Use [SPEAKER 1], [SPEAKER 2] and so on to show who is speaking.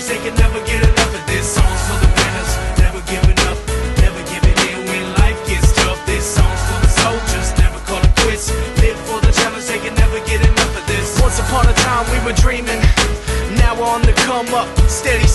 [SPEAKER 1] challenge, they can never get enough of this. Song's for the winners, never giving up, never giving in when life gets tough. This song's for the soldiers, never call it quits. Live for the challenge, they can never get enough of this. Once upon a time we were dreaming, now we're on the come up, steady